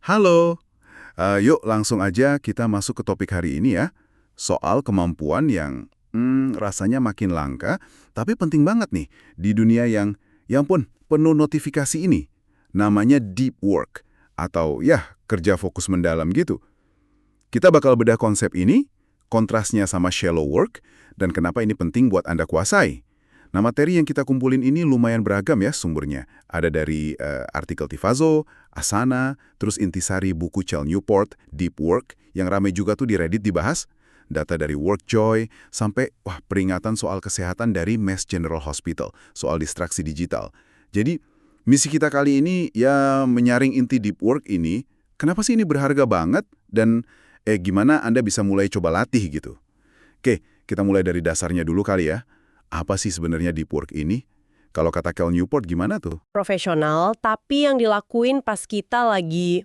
Halo, yuk langsung aja kita masuk ke topik hari ini ya. Soal kemampuan yang rasanya makin langka, tapi penting banget nih di dunia yang pun penuh notifikasi ini. Namanya deep work, atau ya kerja fokus mendalam gitu. Kita bakal bedah konsep ini, kontrasnya sama shallow work, dan kenapa ini penting buat Anda kuasai. Nah, materi yang kita kumpulin ini lumayan beragam ya sumbernya. Ada dari artikel Tifazo, Asana, terus intisari buku Cal Newport, Deep Work, yang ramai juga tuh di Reddit dibahas, data dari Workjoy, sampai peringatan soal kesehatan dari Mass General Hospital, soal distraksi digital. Jadi, misi kita kali ini ya menyaring inti Deep Work ini, kenapa sih ini berharga banget, dan gimana Anda bisa mulai coba latih gitu. Oke, kita mulai dari dasarnya dulu kali ya. Apa sih sebenarnya deep work ini? Kalau kata Cal Newport gimana tuh? Profesional, tapi yang dilakuin pas kita lagi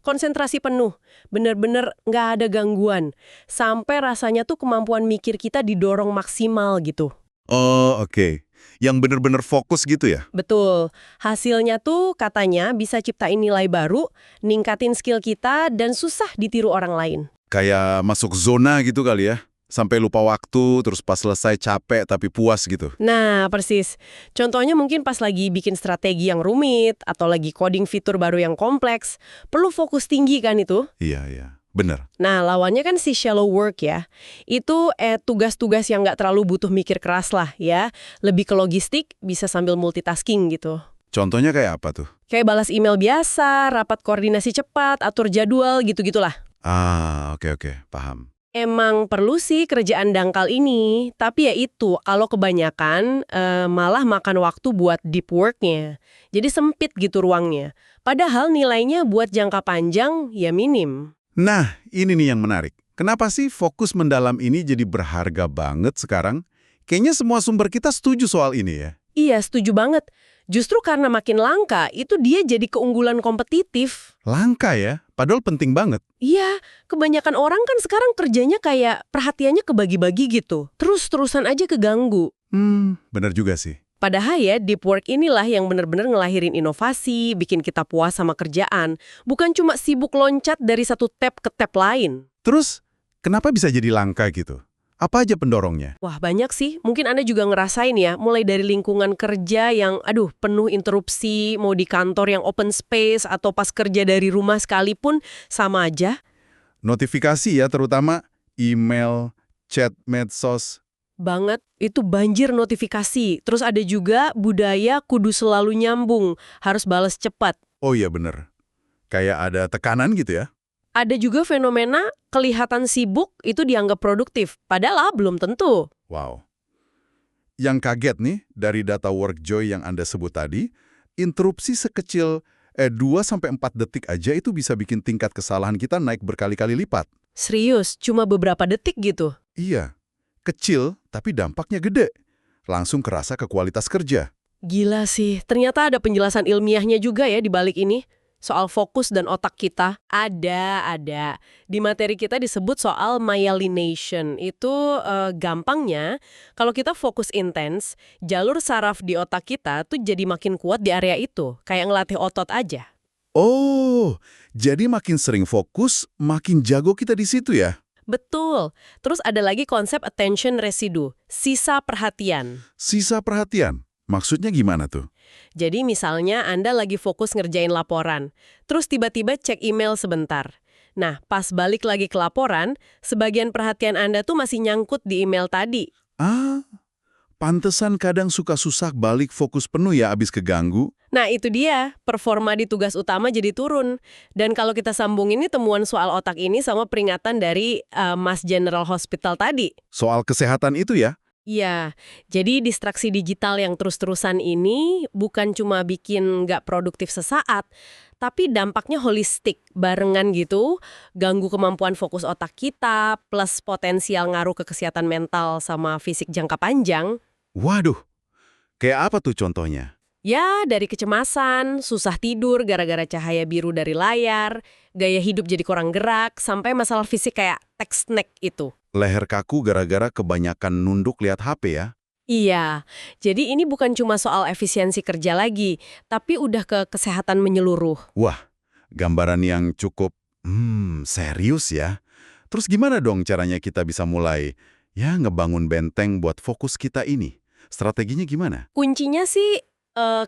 konsentrasi penuh. Bener-bener nggak ada gangguan. Sampai rasanya tuh kemampuan mikir kita didorong maksimal gitu. Oh, oke. Yang bener-bener fokus gitu ya? Betul. Hasilnya tuh katanya bisa ciptain nilai baru, ningkatin skill kita, dan susah ditiru orang lain. Kayak masuk zona gitu kali ya? Sampai lupa waktu, terus pas selesai capek tapi puas gitu. Nah, persis. Contohnya mungkin pas lagi bikin strategi yang rumit, atau lagi coding fitur baru yang kompleks. Perlu fokus tinggi kan itu? Iya, iya. Bener. Nah, lawannya kan si shallow work ya. Itu tugas-tugas yang nggak terlalu butuh mikir keras lah ya. Lebih ke logistik, bisa sambil multitasking gitu. Contohnya kayak apa tuh? Kayak balas email biasa, rapat koordinasi cepat, atur jadwal, gitu-gitulah. Ah, oke, paham. Emang perlu sih kerjaan dangkal ini, tapi ya itu, kalau kebanyakan malah makan waktu buat deep work-nya. Jadi sempit gitu ruangnya. Padahal nilainya buat jangka panjang ya minim. Nah, ini nih yang menarik. Kenapa sih fokus mendalam ini jadi berharga banget sekarang? Kayaknya semua sumber kita setuju soal ini ya. Iya, setuju banget. Justru karena makin langka, itu dia jadi keunggulan kompetitif. Langka ya, padahal penting banget. Iya, kebanyakan orang kan sekarang kerjanya kayak perhatiannya kebagi-bagi gitu. Terus-terusan aja keganggu. Bener juga sih. Padahal ya, deep work inilah yang benar-benar ngelahirin inovasi, bikin kita puas sama kerjaan. Bukan cuma sibuk loncat dari satu tab ke tab lain. Terus, kenapa bisa jadi langka gitu? Apa aja pendorongnya? Wah, banyak sih. Mungkin Anda juga ngerasain ya, mulai dari lingkungan kerja yang, penuh interupsi, mau di kantor yang open space, atau pas kerja dari rumah sekalipun, sama aja. Notifikasi ya, terutama email, chat, medsos. Banget, itu banjir notifikasi. Terus ada juga budaya kudu selalu nyambung, harus balas cepat. Oh iya bener. Kayak ada tekanan gitu ya? Ada juga fenomena kelihatan sibuk itu dianggap produktif, padahal belum tentu. Wow. Yang kaget nih, dari data Workjoy yang Anda sebut tadi, interupsi sekecil 2-4 detik aja itu bisa bikin tingkat kesalahan kita naik berkali-kali lipat. Serius, cuma beberapa detik gitu. Iya, kecil tapi dampaknya gede. Langsung kerasa ke kualitas kerja. Gila sih, ternyata ada penjelasan ilmiahnya juga ya di balik ini. Soal fokus dan otak kita. Ada. Di materi kita disebut soal myelination. Itu gampangnya, kalau kita fokus intens, jalur saraf di otak kita tuh jadi makin kuat di area itu. Kayak ngelatih otot aja. Oh, jadi makin sering fokus, makin jago kita di situ ya? Betul. Terus ada lagi konsep attention residue, sisa perhatian. Sisa perhatian? Maksudnya gimana tuh? Jadi misalnya Anda lagi fokus ngerjain laporan, terus tiba-tiba cek email sebentar. Nah, pas balik lagi ke laporan, sebagian perhatian Anda tuh masih nyangkut di email tadi. Ah, pantesan kadang suka susah balik fokus penuh ya abis keganggu. Nah, itu dia. Performa di tugas utama jadi turun. Dan kalau kita sambung ini temuan soal otak ini sama peringatan dari Mass General Hospital tadi. Soal kesehatan itu ya? Iya, jadi distraksi digital yang terus-terusan ini bukan cuma bikin nggak produktif sesaat, tapi dampaknya holistik, barengan gitu, ganggu kemampuan fokus otak kita, plus potensial ngaruh ke kesehatan mental sama fisik jangka panjang. Waduh, kayak apa tuh contohnya? Ya, dari kecemasan, susah tidur gara-gara cahaya biru dari layar, gaya hidup jadi kurang gerak, sampai masalah fisik kayak text neck itu. Leher kaku gara-gara kebanyakan nunduk lihat HP ya? Iya, jadi ini bukan cuma soal efisiensi kerja lagi, tapi udah ke kesehatan menyeluruh. Wah, gambaran yang cukup, serius ya. Terus gimana dong caranya kita bisa mulai, ya ngebangun benteng buat fokus kita ini? Strateginya gimana? Kuncinya sih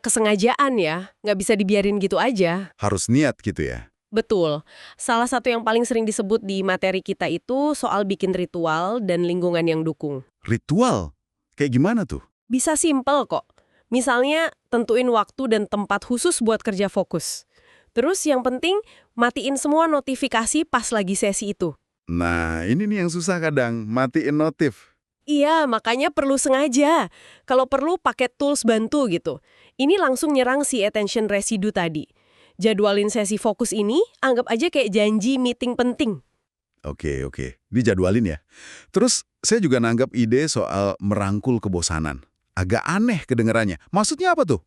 kesengajaan ya, nggak bisa dibiarin gitu aja. Harus niat gitu ya? Betul. Salah satu yang paling sering disebut di materi kita itu soal bikin ritual dan lingkungan yang dukung. Ritual? Kayak gimana tuh? Bisa simpel kok. Misalnya, tentuin waktu dan tempat khusus buat kerja fokus. Terus yang penting, matiin semua notifikasi pas lagi sesi itu. Nah, ini nih yang susah kadang, matiin notif. Iya, makanya perlu sengaja. Kalau perlu pakai tools bantu gitu. Ini langsung nyerang si attention residue tadi. Jadwalin sesi fokus ini, anggap aja kayak janji meeting penting. Oke, dijadwalin ya. Terus, saya juga nanggap ide soal merangkul kebosanan. Agak aneh kedengarannya. Maksudnya apa tuh?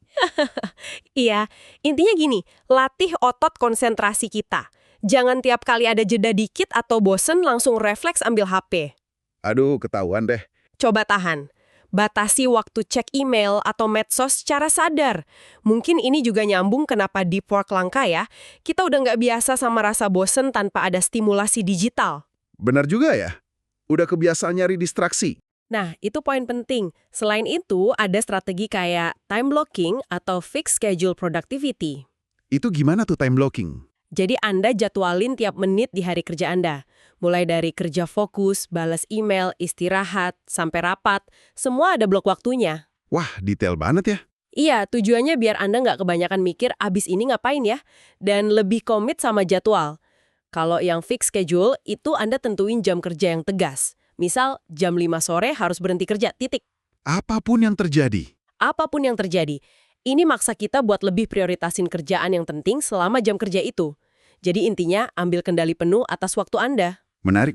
Iya, intinya gini, latih otot konsentrasi kita. Jangan tiap kali ada jeda dikit atau bosen langsung refleks ambil HP. Aduh, ketahuan deh. Coba tahan. Batasi waktu cek email atau medsos secara sadar. Mungkin ini juga nyambung kenapa deep work langka ya. Kita udah nggak biasa sama rasa bosen tanpa ada stimulasi digital. Benar juga ya. Udah kebiasaan nyari distraksi. Nah, itu poin penting. Selain itu, ada strategi kayak time blocking atau fixed schedule productivity. Itu gimana tuh time blocking? Jadi Anda jadwalin tiap menit di hari kerja Anda. Mulai dari kerja fokus, balas email, istirahat, sampai rapat. Semua ada blok waktunya. Wah, detail banget ya. Iya, tujuannya biar Anda nggak kebanyakan mikir abis ini ngapain ya. Dan lebih komit sama jadwal. Kalau yang fixed schedule, itu Anda tentuin jam kerja yang tegas. Misal, jam 5 sore harus berhenti kerja, titik. Apapun yang terjadi. Apapun yang terjadi. Ini maksa kita buat lebih prioritasin kerjaan yang penting selama jam kerja itu. Jadi intinya, ambil kendali penuh atas waktu Anda. Menarik.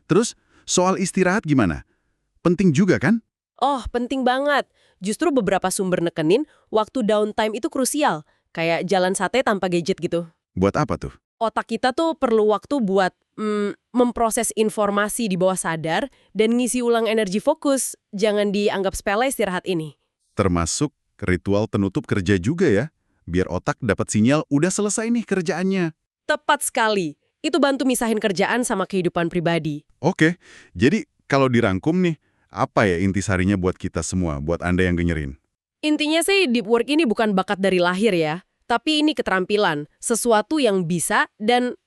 Terus, soal istirahat gimana? Penting juga kan? Oh, penting banget. Justru beberapa sumber nekenin, waktu downtime itu krusial. Kayak jalan sate tanpa gadget gitu. Buat apa tuh? Otak kita tuh perlu waktu buat memproses informasi di bawah sadar dan ngisi ulang energi fokus. Jangan dianggap sepele istirahat ini. Termasuk ritual penutup kerja juga ya? Biar otak dapat sinyal udah selesai nih kerjaannya. Tepat sekali. Itu bantu misahin kerjaan sama kehidupan pribadi. Oke, jadi kalau dirangkum nih, apa ya intisarinya buat kita semua, buat Anda yang dengerin? Intinya sih deep work ini bukan bakat dari lahir ya. Tapi ini keterampilan, sesuatu yang bisa dan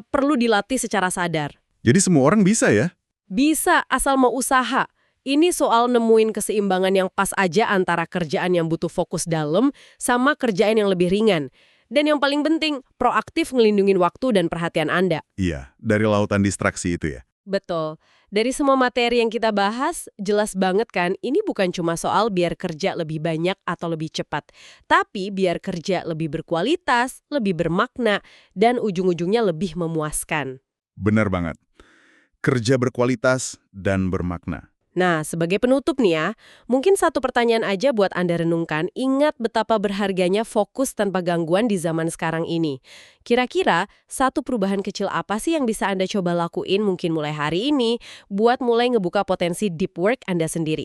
perlu dilatih secara sadar. Jadi semua orang bisa ya? Bisa, asal mau usaha. Ini soal nemuin keseimbangan yang pas aja antara kerjaan yang butuh fokus dalam sama kerjaan yang lebih ringan. Dan yang paling penting, proaktif ngelindungin waktu dan perhatian Anda. Iya, dari lautan distraksi itu ya. Betul. Dari semua materi yang kita bahas, jelas banget kan, ini bukan cuma soal biar kerja lebih banyak atau lebih cepat. Tapi biar kerja lebih berkualitas, lebih bermakna, dan ujung-ujungnya lebih memuaskan. Benar banget. Kerja berkualitas dan bermakna. Nah, sebagai penutup nih ya, mungkin satu pertanyaan aja buat Anda renungkan, ingat betapa berharganya fokus tanpa gangguan di zaman sekarang ini. Kira-kira, satu perubahan kecil apa sih yang bisa Anda coba lakuin mungkin mulai hari ini, buat mulai ngebuka potensi deep work Anda sendiri?